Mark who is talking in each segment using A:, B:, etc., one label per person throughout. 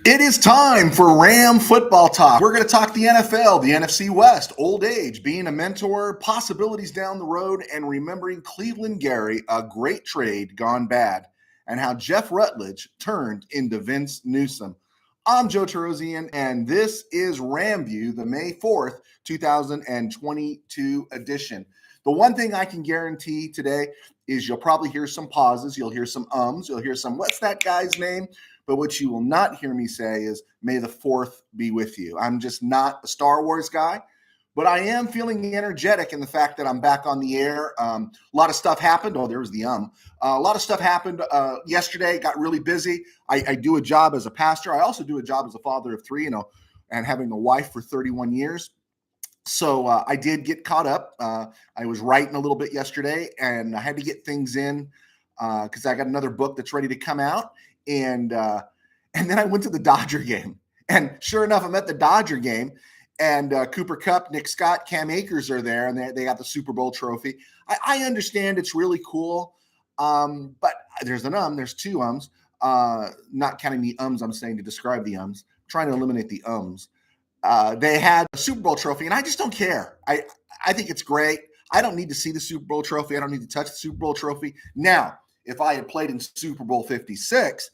A: It is time for Ram Football Talk. We're going to talk the NFL, the NFC West, old age, being a mentor, possibilities down the road, and remembering Cleveland Gary, a great trade gone bad, and how Jeff Rutledge turned into Vince Newsome. I'm Joe Terosian, and this is RamView, the May 4th, 2022 edition. The one thing I can guarantee today is you'll probably hear some pauses, you'll hear some ums, you'll hear some, what's that guy's name? But what you will not hear me say is, may the 4th be with you. I'm just not a Star Wars guy, but I am feeling energetic in the fact that I'm back on the air. A lot of stuff happened. Oh, there was the A lot of stuff happened yesterday, got really busy. I do a job as a pastor. I also do a job as a father of three, and having a wife for 31 years. So I did get caught up. I was writing a little bit yesterday, and I had to get things in because I got another book that's ready to come out. And then I went to the Dodger game, and sure enough, I'm at the Dodger game, and Cooper Kupp, Nick Scott, Cam Akers are there, and they got the Super Bowl trophy. I understand it's really cool, but there's there's two ums, not counting the ums I'm saying to describe the ums, I'm trying to eliminate the ums. They had a Super Bowl trophy, and I just don't care. I think it's great. I don't need to see the Super Bowl trophy. I don't need to touch the Super Bowl trophy. Now, if I had played in Super Bowl 56,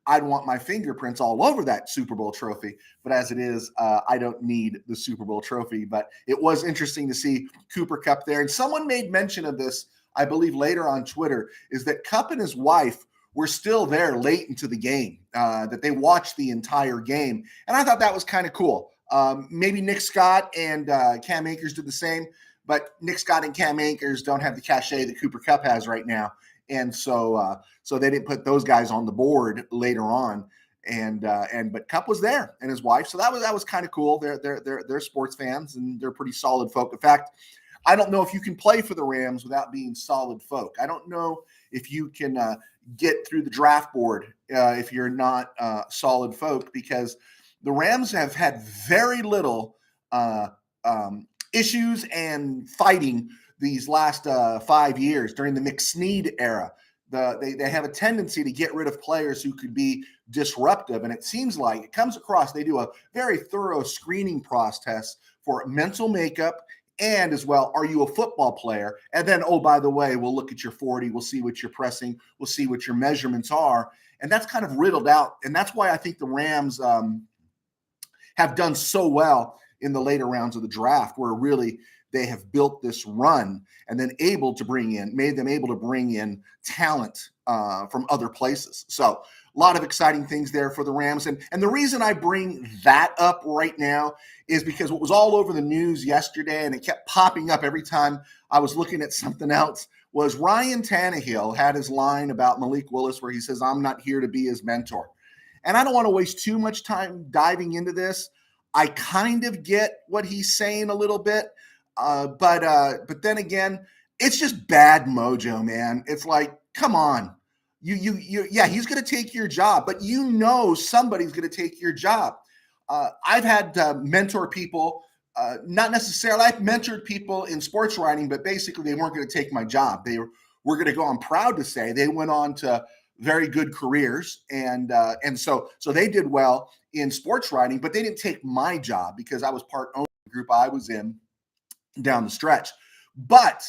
A: I'd want my fingerprints all over that Super Bowl trophy. But as it is, I don't need the Super Bowl trophy. But it was interesting to see Cooper Kupp there. And someone made mention of this, I believe, later on Twitter, is that Kupp and his wife were still there late into the game, that they watched the entire game. And I thought that was kind of cool. Maybe Nick Scott and Cam Akers did the same, but Nick Scott and Cam Akers don't have the cachet that Cooper Kupp has right now. And so they didn't put those guys on the board later on, but Kupp was there and his wife, so that was kind of cool. They're sports fans and they're pretty solid folk. In fact, I don't know if you can play for the Rams without being solid folk. I don't know if you can get through the draft board if you're not solid folk, because the Rams have had very little issues and fighting these last 5 years during the McSnead era. They have a tendency to get rid of players who could be disruptive, and it seems like it comes across. They do a very thorough screening process for mental makeup and as well, are you a football player? And then, oh, by the way, we'll look at your 40, we'll see what you're pressing, we'll see what your measurements are, and that's kind of riddled out. And that's why I think the Rams have done so well in the later rounds of the draft, where really they have built this run and then made them able to bring in talent from other places. So a lot of exciting things there for the Rams. And the reason I bring that up right now is because what was all over the news yesterday, and it kept popping up every time I was looking at something else, was Ryan Tannehill had his line about Malik Willis where he says, "I'm not here to be his mentor." And I don't want to waste too much time diving into this. I kind of get what he's saying a little bit. But then again, it's just bad mojo, man. It's like, come on, yeah, he's going to take your job, but somebody's going to take your job. I've had mentor people, not necessarily. I've mentored people in sports writing, but basically they weren't going to take my job. They were going to go. I'm proud to say they went on to very good careers, and so they did well in sports writing, but they didn't take my job because I was part owner of the group I was in down the stretch. But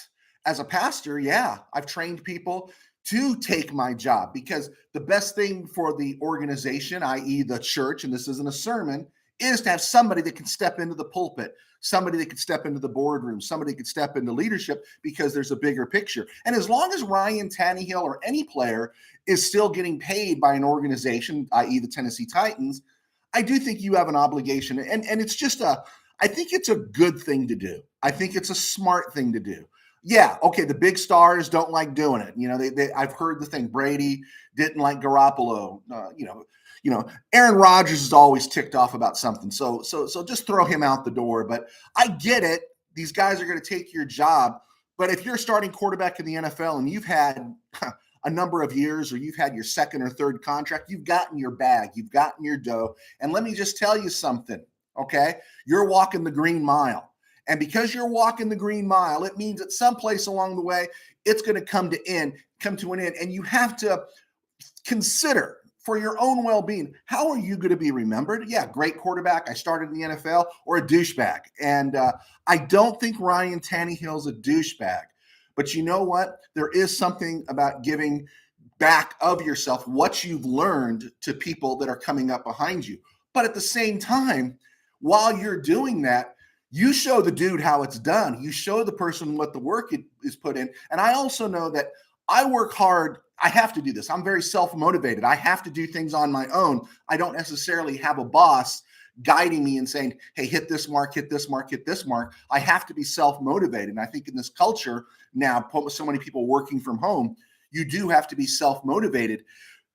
A: as a pastor, yeah, I've trained people to take my job, because the best thing for the organization, i.e. the church, and this isn't a sermon, is to have somebody that can step into the pulpit, somebody that could step into the boardroom, somebody that could step into leadership, because there's a bigger picture. And as long as Ryan Tannehill or any player is still getting paid by an organization, i.e. the Tennessee Titans, I do think you have an obligation. And it's just I think it's a good thing to do. I think it's a smart thing to do. Yeah, okay, the big stars don't like doing it. I've heard the thing. Brady didn't like Garoppolo. Aaron Rodgers is always ticked off about something. So just throw him out the door. But I get it. These guys are going to take your job. But if you're a starting quarterback in the NFL and you've had a number of years, or you've had your second or third contract, you've gotten your bag, you've gotten your dough. And let me just tell you something, okay? You're walking the green mile. And because you're walking the green mile, it means at some place along the way, it's going to come to an end. And you have to consider for your own well-being, how are you going to be remembered? Yeah, great quarterback. I started in the NFL, or a douchebag. And I don't think Ryan Tannehill's a douchebag. But you know what? There is something about giving back of yourself, what you've learned, to people that are coming up behind you. But at the same time, while you're doing that, you show the dude how it's done. You show the person what the work is put in. And I also know that I work hard. I have to do this. I'm very self-motivated. I have to do things on my own. I don't necessarily have a boss guiding me and saying, hey, hit this mark, hit this mark, hit this mark. I have to be self-motivated. And I think in this culture now, with so many people working from home, you do have to be self-motivated.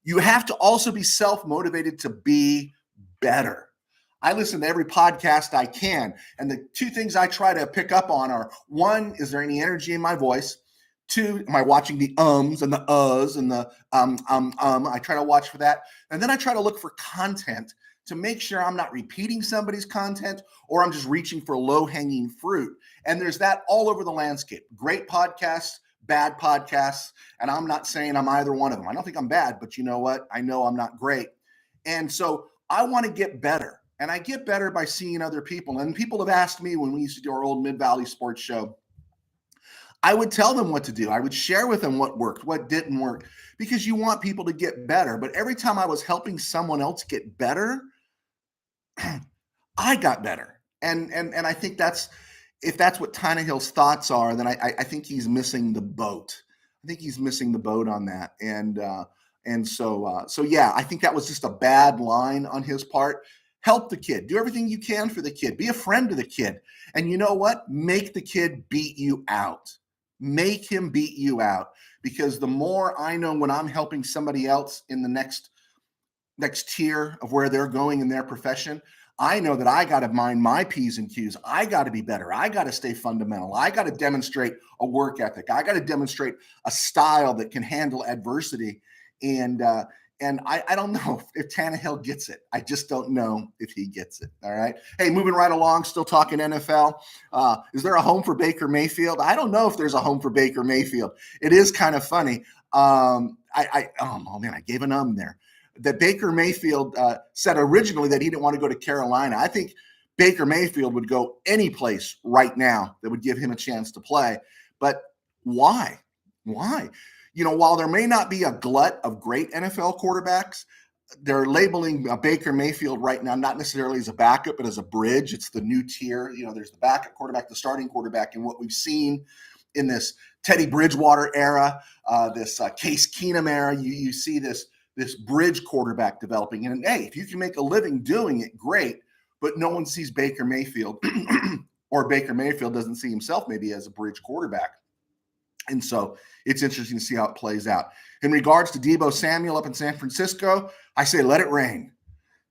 A: You have to also be self-motivated to be better. I listen to every podcast I can. And the two things I try to pick up on are, one, is there any energy in my voice? Two, am I watching the ums and the uhs and the I try to watch for that. And then I try to look for content to make sure I'm not repeating somebody's content, or I'm just reaching for low-hanging fruit. And there's that all over the landscape. Great podcasts, bad podcasts. And I'm not saying I'm either one of them. I don't think I'm bad, but you know what? I know I'm not great. And so I want to get better. And I get better by seeing other people. And people have asked me, when we used to do our old Mid-Valley Sports Show, I would tell them what to do. I would share with them what worked, what didn't work, because you want people to get better. But every time I was helping someone else get better, I got better. And I think if that's what Tannehill's thoughts are, then I think he's missing the boat. I think he's missing the boat on that. And so yeah, I think that was just a bad line on his part. Help the kid. Do everything you can for the kid. Be a friend to the kid. And you know what? Make the kid beat you out. Make him beat you out. Because the more I know when I'm helping somebody else in the next tier of where they're going in their profession, I know that I got to mind my P's and Q's. I got to be better. I got to stay fundamental. I got to demonstrate a work ethic. I got to demonstrate a style that can handle adversity. And I don't know if Tannehill gets it. I just don't know if he gets it. All right. Hey, moving right along, still talking NFL. Is there a home for Baker Mayfield? I don't know if there's a home for Baker Mayfield. It is kind of funny. Oh man, I gave an there. That Baker Mayfield said originally that he didn't want to go to Carolina. I think Baker Mayfield would go any place right now that would give him a chance to play. But why? Why? You know, while there may not be a glut of great NFL quarterbacks, they're labeling Baker Mayfield right now not necessarily as a backup, but as a bridge. It's the new tier. You know, there's the backup quarterback, the starting quarterback, and what we've seen in this Teddy Bridgewater era, this Case Keenum era, you see this bridge quarterback developing. And hey, if you can make a living doing it, great. But no one sees Baker Mayfield, or Baker Mayfield doesn't see himself maybe as a bridge quarterback. And so it's interesting to see how it plays out. In regards to Deebo Samuel up in San Francisco, I say let it rain.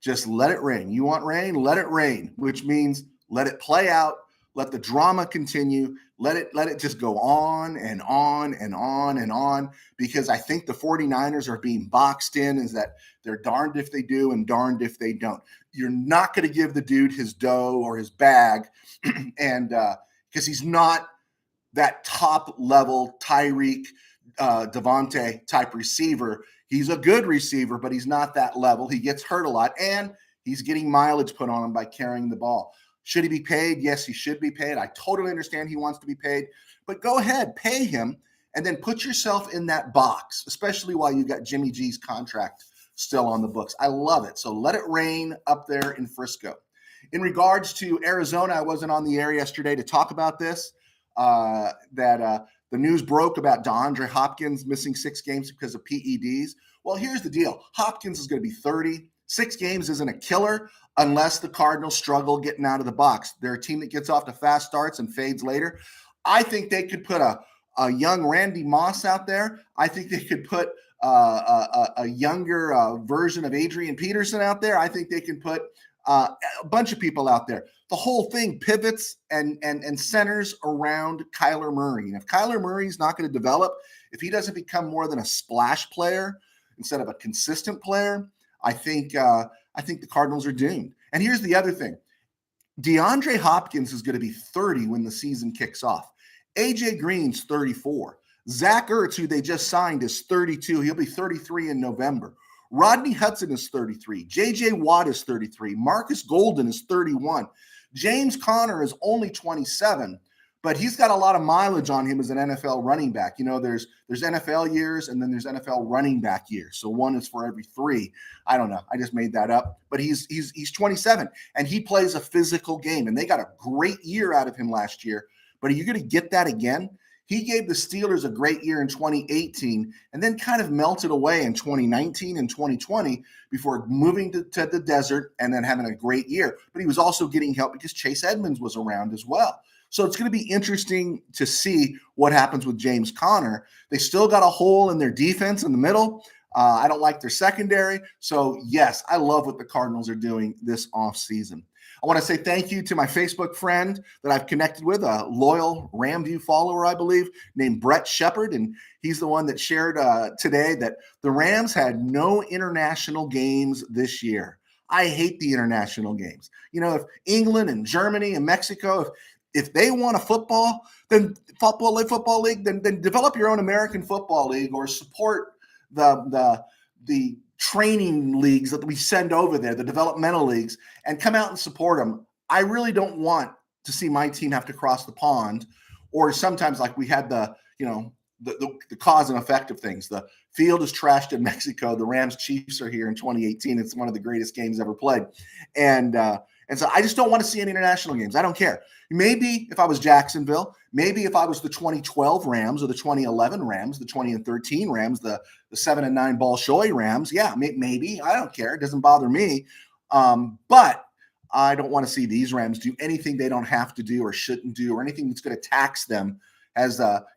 A: Just let it rain. You want rain? Let it rain, which means let it play out. Let the drama continue. Let it just go on and on and on and on, because I think the 49ers are being boxed in, is that they're darned if they do and darned if they don't. You're not going to give the dude his dough or his bag, and because he's not that top level Tyreek, Devontae type receiver. He's a good receiver, but he's not that level. He gets hurt a lot, and he's getting mileage put on him by carrying the ball. Should he be paid? Yes, he should be paid. I totally understand he wants to be paid, but go ahead, pay him, and then put yourself in that box, especially while you got Jimmy G's contract still on the books. I love it. So let it rain up there in Frisco. In regards to Arizona, I wasn't on the air yesterday to talk about this, the news broke about DeAndre Hopkins missing 6 games because of PEDs. Well, here's the deal. Hopkins is going to be 30. 6 games isn't a killer unless the Cardinals struggle getting out of the box. They're a team that gets off to fast starts and fades later. I think they could put a young Randy Moss out there. I think they could put a younger version of Adrian Peterson out there. I think they can put a bunch of people out there. The whole thing pivots and centers around Kyler Murray. And if Kyler Murray's not going to develop, if he doesn't become more than a splash player instead of a consistent player, I think the Cardinals are doomed. And here's the other thing. DeAndre Hopkins is going to be 30 when the season kicks off. AJ Green's 34. Zach Ertz, who they just signed, is 32. He'll be 33 in November. Rodney Hudson is 33. J.J. Watt is 33. Marcus Golden is 31. James Conner is only 27, but he's got a lot of mileage on him as an NFL running back. There's NFL years and then there's NFL running back years. So one is for every three. I don't know. I just made that up. But he's 27, and he plays a physical game, and they got a great year out of him last year. But are you going to get that again? He gave the Steelers a great year in 2018 and then kind of melted away in 2019 and 2020 before moving to the desert and then having a great year. But he was also getting help because Chase Edmonds was around as well. So it's going to be interesting to see what happens with James Conner. They still got a hole in their defense in the middle. I don't like their secondary. So, yes, I love what the Cardinals are doing this offseason. I want to say thank you to my Facebook friend that I've connected with, a loyal RamView follower, I believe, named Brett Shepard. And he's the one that shared today that the Rams had no international games this year. I hate the international games. If England and Germany and Mexico, if they want a football, then football league, then develop your own American Football League or support the training leagues that we send over there, the developmental leagues, and come out and support them. I really don't want to see my team have to cross the pond, or sometimes like we had the cause and effect of things. The field is trashed in Mexico. The Rams Chiefs are here in 2018. It's one of the greatest games ever played. And so I just don't want to see any international games. I don't care. Maybe if I was Jacksonville, maybe if I was the 2012 Rams or the 2011 Rams, the 2013 Rams, the 7-9 Bolshoi Rams, yeah, maybe. I don't care. It doesn't bother me. But I don't want to see these Rams do anything they don't have to do or shouldn't do or anything that's going to tax them.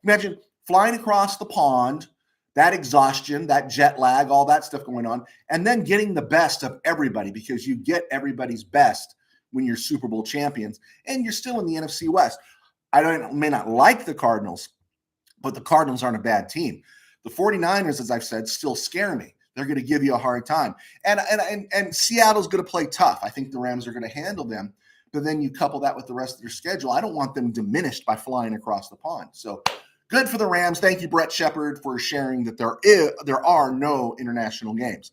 A: Imagine flying across the pond, that exhaustion, that jet lag, all that stuff going on, and then getting the best of everybody, because you get everybody's best when you're Super Bowl champions and you're still in the NFC West. I may not like the Cardinals, but the Cardinals aren't a bad team. The 49ers, as I've said, still scare me. They're going to give you a hard time. And Seattle's going to play tough. I think the Rams are going to handle them. But then you couple that with the rest of their schedule. I don't want them diminished by flying across the pond. So good for the Rams. Thank you, Brett Shepard, for sharing that there are no international games.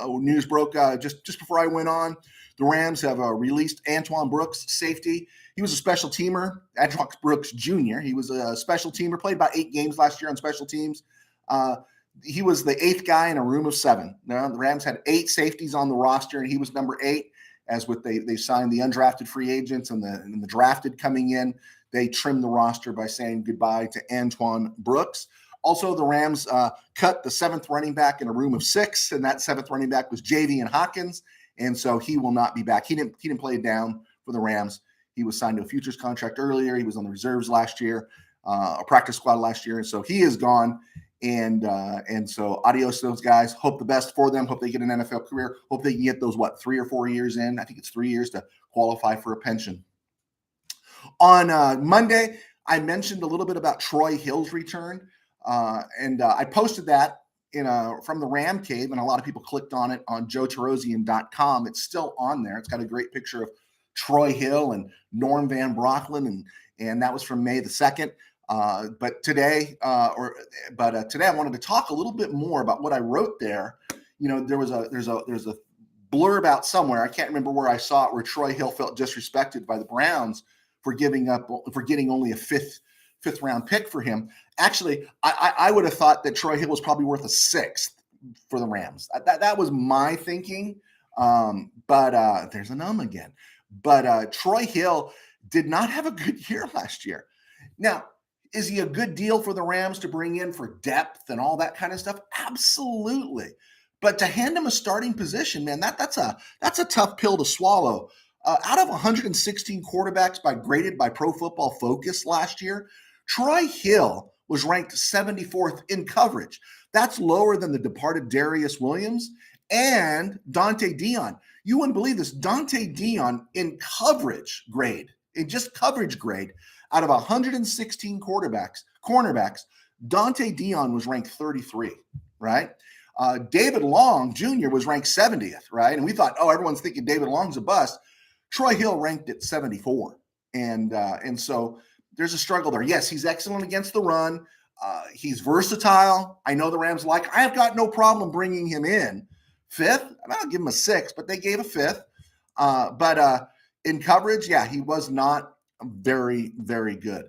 A: News broke just before I went on. The Rams have released Antoine Brooks, safety. He was a special teamer, Antoine Brooks Jr. He was a special teamer, played about 8 games last year on special teams. He was the 8th guy in a room of 7. Now, the Rams had 8 safeties on the roster, and he was number 8. As with they signed the undrafted free agents and the drafted coming in, they trimmed the roster by saying goodbye to Antoine Brooks. Also, the Rams cut the 7th running back in a room of 6, and that 7th running back was Javian Hawkins, and so he will not be back. He didn't play down for the Rams. He was signed to a futures contract earlier. He was on the reserves last year, a practice squad last year, and so he is gone. And so adios to those guys. Hope the best for them. Hope they get an NFL career. Hope they can get those 3 or 4 years in. I think it's 3 years to qualify for a pension. On Monday, I mentioned a little bit about Troy Hill's return, and I posted that from the Ram Cave, and a lot of people clicked on it on joetarosian.com. It's still on there. It's got a great picture of Troy Hill and Norm Van Brocklin, and that was from May the 2nd. But today I wanted to talk a little bit more about what I wrote there. There's a blurb out somewhere. I can't remember where I saw it, where Troy Hill felt disrespected by the Browns for getting only a fifth round pick for him. Actually, I would have thought that Troy Hill was probably worth a 6th for the Rams. That was my thinking. But there's an again. But Troy Hill did not have a good year last year. Now, is he a good deal for the Rams to bring in for depth and all that kind of stuff? Absolutely. But to hand him a starting position, man, that's a tough pill to swallow. Out of 116 quarterbacks graded by Pro Football Focus last year, Troy Hill was ranked 74th in coverage. That's lower than the departed Darius Williams and Dante Dion. You wouldn't believe this. Dante Dion in coverage grade, out of 116 cornerbacks, Dante Dion was ranked 33, right? David Long Jr. was ranked 70th, right? And we thought, everyone's thinking David Long's a bust. Troy Hill ranked at 74. And so there's a struggle there. Yes, he's excellent against the run. He's versatile. I know the Rams like. I have got no problem bringing him in. Fifth, I'll give him a 6, but they gave a 5th. But in coverage, yeah, he was not very, very good.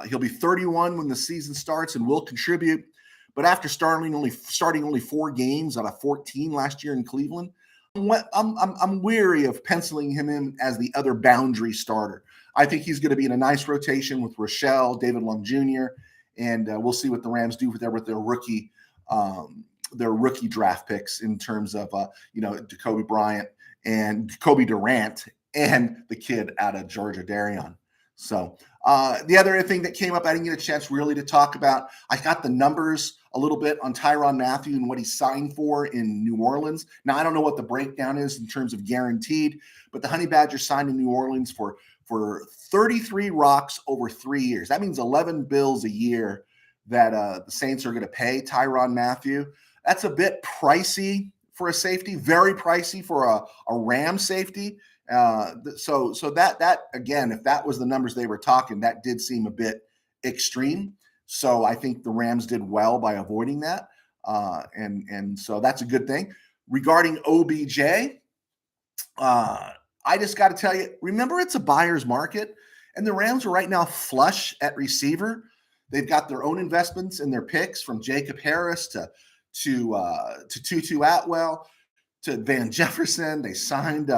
A: He'll be 31 when the season starts and will contribute. But after starting only 4 games out of 14 last year in Cleveland, I'm weary of penciling him in as the other boundary starter. I think he's going to be in a nice rotation with Rochelle, David Long Jr., and we'll see what the Rams do with their rookie draft picks in terms of Jacoby Bryant and Jacoby Durant and the kid out of Georgia, Darion. So the other thing that came up, I didn't get a chance really to talk about. I got the numbers a little bit on Tyrann Mathieu and what he signed for in New Orleans. Now, I don't know what the breakdown is in terms of guaranteed, but the Honey Badgers signed in New Orleans for 33 rocks over 3 years. That means 11 bills a year that the Saints are going to pay Tyrann Mathieu. That's a bit pricey for a safety, very pricey for a Ram safety. So that again, if that was the numbers they were talking, that did seem a bit extreme. So I think the Rams did well by avoiding that. And so that's a good thing. Regarding OBJ, I just got to tell you, remember, it's a buyer's market, and the Rams are right now flush at receiver. They've got their own investments in their picks, from Jacob Harris to Tutu Atwell to Van Jefferson. They signed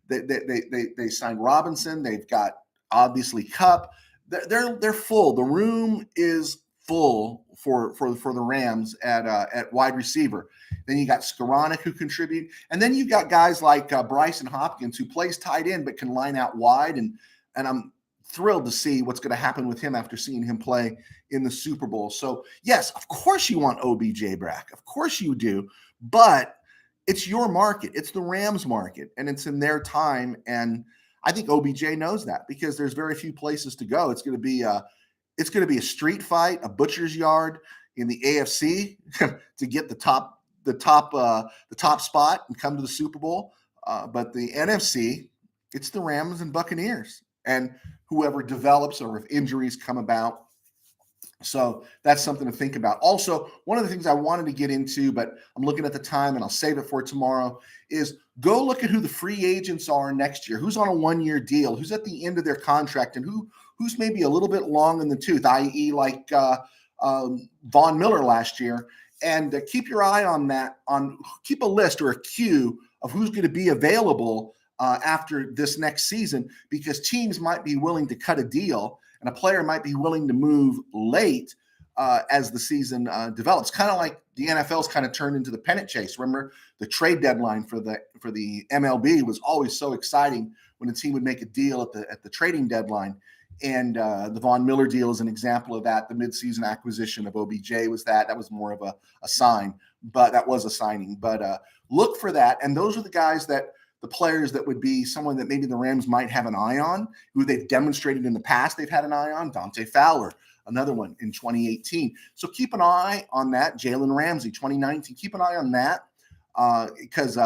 A: they signed Robinson. They've got obviously Kupp. They're full. The room is full for the Rams at wide receiver. Then you got Skoranek, who contribute, and then you got guys like Bryson Hopkins, who plays tight end but can line out wide, and I'm thrilled to see what's going to happen with him after seeing him play in the Super Bowl. So yes, of course you want OBJ back, of course you do, but it's your market, it's the Rams market, and it's in their time, and I think OBJ knows that, because there's very few places to go. It's going to be a street fight, a butcher's yard in the AFC to get the top spot and come to the Super Bowl. But the NFC, it's the Rams and Buccaneers, and whoever develops, or if injuries come about. So that's something to think about. Also, one of the things I wanted to get into, but I'm looking at the time and I'll save it for tomorrow, is go look at who the free agents are next year, who's on a 1-year deal, who's at the end of their contract, and who's maybe a little bit long in the tooth, i.e. like Von Miller last year. And keep your eye on that, keep a list or a queue of who's going to be available after this next season, because teams might be willing to cut a deal and a player might be willing to move late as the season develops. Kind of like the NFL's kind of turned into the pennant chase. Remember, the trade deadline for the MLB was always so exciting when a team would make a deal at the trading deadline. And the Von Miller deal is an example of that. The midseason acquisition of OBJ was that. That was more of a sign, but that was a signing. But look for that. And those are the players that would be someone that maybe the Rams might have an eye on, who they've demonstrated in the past they've had an eye on. Dante Fowler, another one in 2018. So keep an eye on that. Jalen Ramsey, 2019. Keep an eye on that because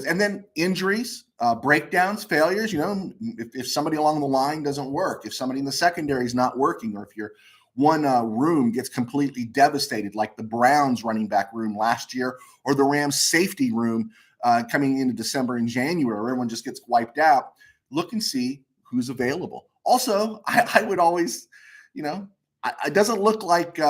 A: and then injuries, breakdowns, failures. If somebody along the line doesn't work, if somebody in the secondary is not working, or if your one room gets completely devastated, like the Browns running back room last year, or the Rams safety room coming into December and January, everyone just gets wiped out. Look and see who's available. Also, I would always, it doesn't look like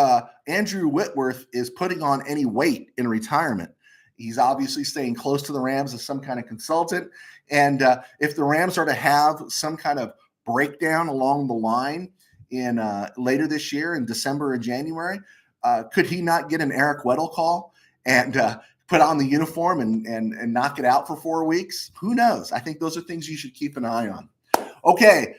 A: Andrew Whitworth is putting on any weight in retirement. He's obviously staying close to the Rams as some kind of consultant. And if the Rams are to have some kind of breakdown along the line in later this year in December or January, could he not get an Eric Weddle call and put on the uniform and knock it out for 4 weeks? Who knows? I think those are things you should keep an eye on. Okay,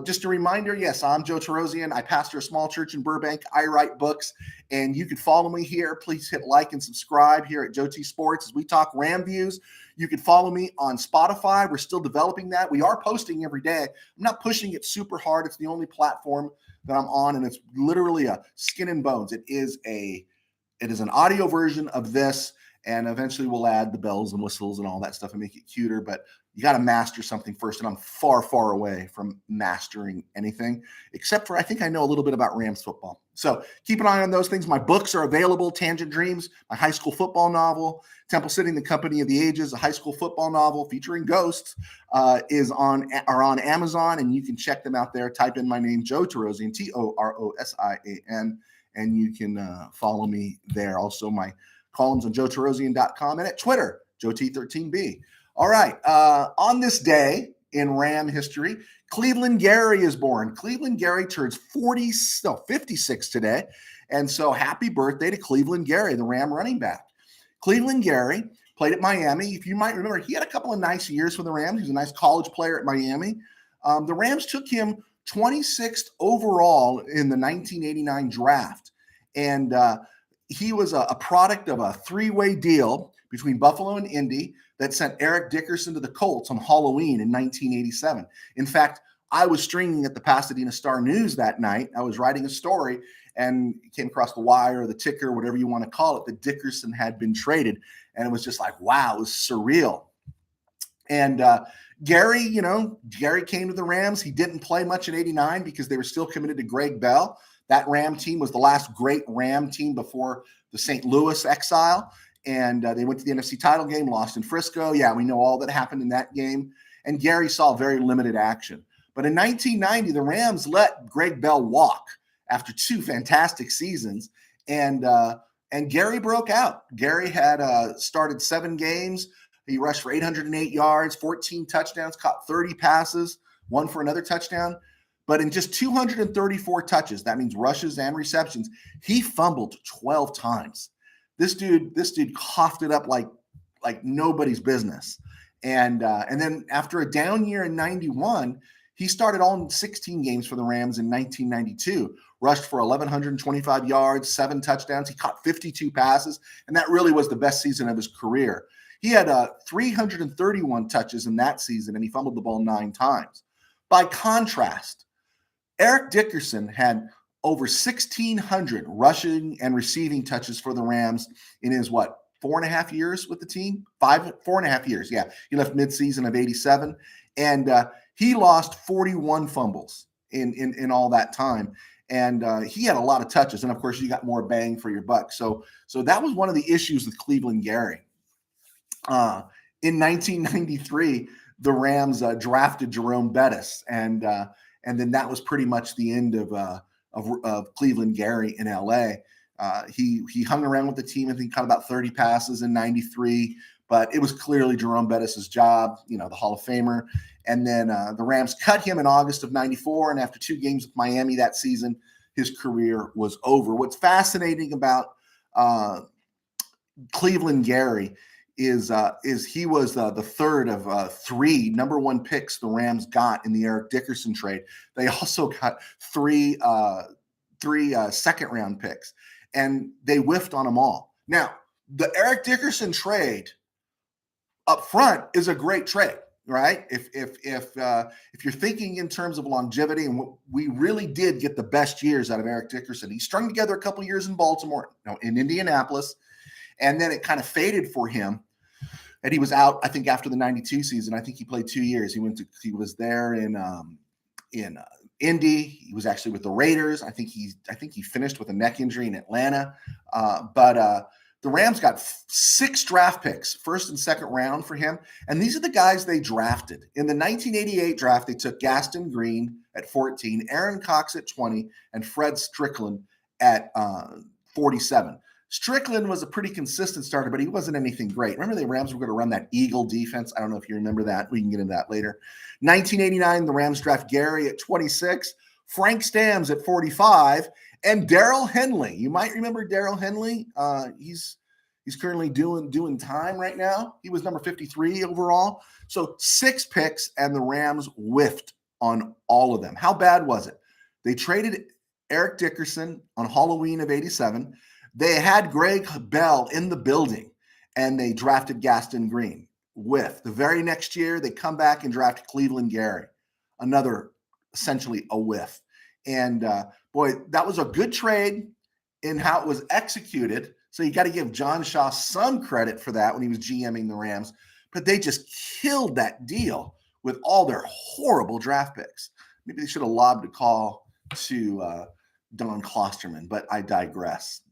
A: just a reminder, yes, I'm Joe Tarosian. I pastor a small church in Burbank. I write books, and you can follow me here. Please hit like and subscribe here at Joe T Sports as we talk RamViews. You can follow me on Spotify. We're still developing that. We are posting every day. I'm not pushing it super hard. It's the only platform that I'm on, and it's literally a skin and bones. It is an audio version of this. And eventually we'll add the bells and whistles and all that stuff and make it cuter. But you got to master something first. And I'm far, far away from mastering anything, except for I think I know a little bit about Rams football. So keep an eye on those things. My books are available. Tangent Dreams, my high school football novel. Temple City and the Company of the Ages, a high school football novel featuring ghosts, are on Amazon, and you can check them out there. Type in my name, Joe Torosian, Torosian, and you can follow me there. Also, my columns on joetorosian.com and at Twitter, JoeT13B. All right. On this day in Ram history, Cleveland Gary is born. Cleveland Gary turns 56 today. And so happy birthday to Cleveland Gary, the Ram running back. Cleveland Gary played at Miami. If you might remember, he had a couple of nice years for the Rams. He was a nice college player at Miami. The Rams took him 26th overall in the 1989 draft. And he was a product of a three-way deal between Buffalo and Indy that sent Eric Dickerson to the Colts on Halloween in 1987. In fact, I was stringing at the Pasadena Star-News that night. I was writing a story and came across the wire or the ticker, whatever you want to call it, that Dickerson had been traded. And it was just like, wow, it was surreal. And Gary came to the Rams. He didn't play much in 89 because they were still committed to Greg Bell. That Ram team was the last great Ram team before the St. Louis exile. And they went to the NFC title game, lost in Frisco. Yeah, we know all that happened in that game. And Gary saw very limited action. But in 1990, the Rams let Greg Bell walk after two fantastic seasons. And Gary broke out. Gary had started 7 games. He rushed for 808 yards, 14 touchdowns, caught 30 passes, one for another touchdown. But in just 234 touches, that means rushes and receptions, he fumbled 12 times. This dude coughed it up like nobody's business. And then after a down year in 91, he started all 16 games for the Rams in 1992, rushed for 1,125 yards, 7 touchdowns. He caught 52 passes, and that really was the best season of his career. He had 331 touches in that season, and he fumbled the ball 9 times. By contrast, Eric Dickerson had over 1,600 rushing and receiving touches for the Rams in his, 4.5 years with the team? 4.5 years, yeah. He left midseason of 87, and he lost 41 fumbles in all that time. And he had a lot of touches, and of course, you got more bang for your buck. So that was one of the issues with Cleveland Gary. In 1993, the Rams drafted Jerome Bettis, and then that was pretty much the end of Cleveland Gary in LA. He hung around with the team. I think caught about 30 passes in 93, but it was clearly Jerome Bettis' job, the Hall of Famer. And then the Rams cut him in August of 94, and after 2 games with Miami that season, his career was over. What's fascinating about Cleveland Gary is he was the third of 3 number 1 picks the Rams got in the Eric Dickerson trade. They also got 3 second round picks, and they whiffed on them all. Now, the Eric Dickerson trade up front is a great trade, right? If you're thinking in terms of longevity, and we really did get the best years out of Eric Dickerson. He strung together a couple of years in Baltimore, in Indianapolis, and then it kind of faded for him. And he was out, I think, after the 92 season. I think he played 2 years. He was there in Indy. He was actually with the Raiders. I think he finished with a neck injury in Atlanta. But the Rams got 6 draft picks, first and second round for him. And these are the guys they drafted. In the 1988 draft, they took Gaston Green at 14, Aaron Cox at 20, and Fred Strickland at 47. Strickland was a pretty consistent starter, but he wasn't anything great. Remember the Rams were going to run that Eagle defense? I don't know if you remember that. We can get into that later. 1989, the Rams draft Gary at 26, Frank Stamms at 45, and Darrell Henley. You might remember Darrell Henley. He's currently doing time right now. He was number 53 overall. So 6 picks, and the Rams whiffed on all of them. How bad was it? They traded Eric Dickerson on Halloween of 87. They had Greg Bell in the building, and they drafted Gaston Green. Whiff. The very next year, they come back and draft Cleveland Gary, another essentially a whiff. And boy, that was a good trade in how it was executed. So you got to give John Shaw some credit for that when he was GMing the Rams. But they just killed that deal with all their horrible draft picks. Maybe they should have lobbed a call to Don Klosterman, but I digress.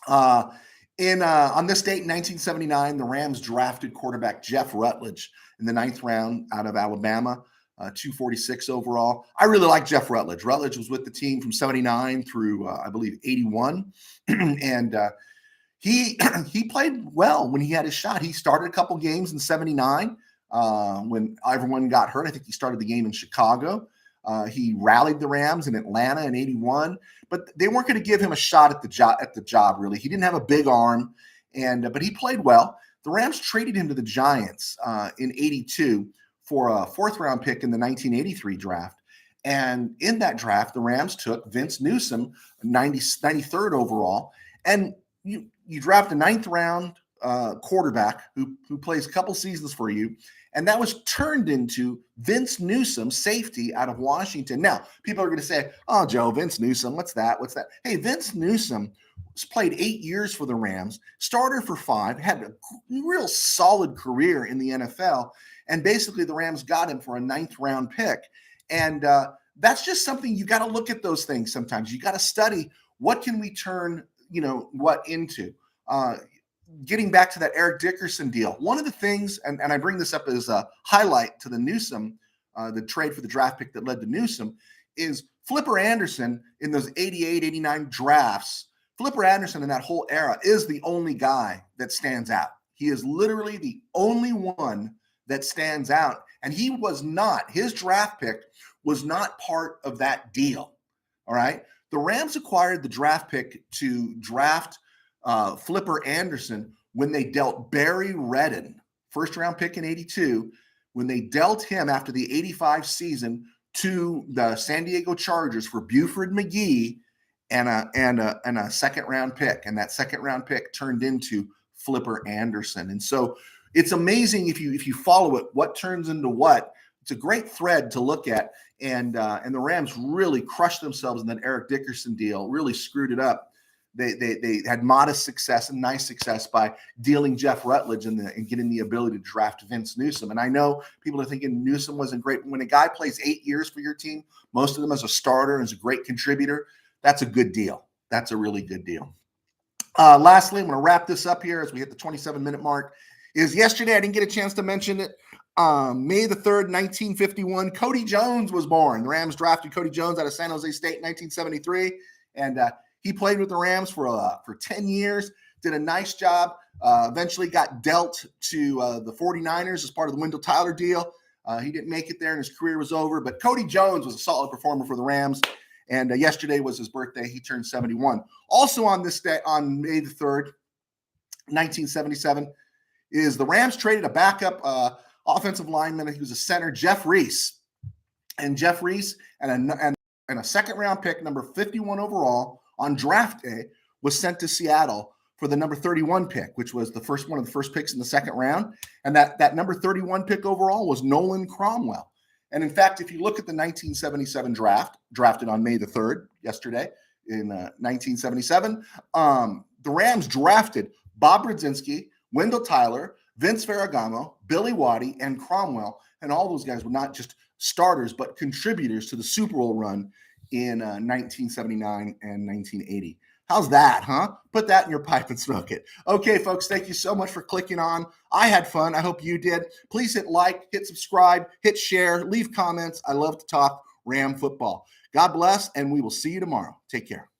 A: On this date in 1979, the Rams drafted quarterback Jeff Rutledge in the 9th round out of Alabama, 246 overall. I really like Jeff Rutledge. Rutledge was with the team from 79 through, I believe, 81. And he played well when he had his shot. He started a couple games in 79 when everyone got hurt. I think he started the game in Chicago. He rallied the Rams in Atlanta in 81, but they weren't going to give him a shot at the job, really. He didn't have a big arm, but he played well. The Rams traded him to the Giants in 82 for a 4th-round pick in the 1983 draft. And in that draft, the Rams took Vince Newsome, 93rd overall. And you draft a 9th-round quarterback who plays a couple seasons for you, and that was turned into Vince Newsome, safety out of Washington. Now, people are going to say, oh, Joe, Vince Newsome, what's that? Hey, Vince Newsome played 8 years for the Rams, starter for 5, had a real solid career in the NFL, and basically the Rams got him for a 9th-round pick. And that's just something you got to look at those things sometimes. You got to study what can we turn, what into. Getting back to that Eric Dickerson deal, one of the things, and I bring this up as a highlight to the Newsome, the trade for the draft pick that led to Newsome, is Flipper Anderson in those 88, 89 drafts. Flipper Anderson in that whole era is the only guy that stands out. He is literally the only one that stands out. And his draft pick was not part of that deal. All right. The Rams acquired the draft pick to draft Flipper Anderson when they dealt Barry Redden, 1st-round pick in 82, when they dealt him after the 85 season to the San Diego Chargers for Buford McGee and a 2nd-round pick. And that 2nd-round pick turned into Flipper Anderson. And so it's amazing if you follow it, what turns into what. It's a great thread to look at. And the Rams really crushed themselves in that Eric Dickerson deal, really screwed it up. They had modest success and nice success by dealing Jeff Rutledge and getting the ability to draft Vince Newsome. And I know people are thinking Newsome wasn't great. When a guy plays 8 years for your team, most of them as a starter and as a great contributor, that's a good deal. That's a really good deal. Lastly, I'm going to wrap this up here as we hit the 27-minute mark. Is yesterday, I didn't get a chance to mention it. May the 3rd, 1951, Cody Jones was born. The Rams drafted Cody Jones out of San Jose State in 1973. And he played with the Rams for 10 years, did a nice job, eventually got dealt to the 49ers as part of the Wendell Tyler deal. He didn't make it there and his career was over, but Cody Jones was a solid performer for the Rams. And yesterday was his birthday. He turned 71. Also on this day, on May the 3rd, 1977, is the Rams traded a backup offensive lineman. He was a center, Jeff Reese. And Jeff Reese and a 2nd-round pick, number 51 overall, on draft day, was sent to Seattle for the number 31 pick, which was one of the first picks in the 2nd round. And that number 31 pick overall was Nolan Cromwell. And in fact, if you look at the 1977 draft, drafted on May the 3rd, yesterday, in 1977, the Rams drafted Bob Brzezinski, Wendell Tyler, Vince Ferragamo, Billy Waddy, and Cromwell. And all those guys were not just starters, but contributors to the Super Bowl run in 1979 and 1980. How's that, huh? Put that in your pipe and smoke it. Okay, folks, thank you so much for clicking on. I had fun. I hope you did. Please hit like, hit subscribe, hit share, leave comments. I love to talk Ram football. God bless, and we will see you tomorrow. Take care.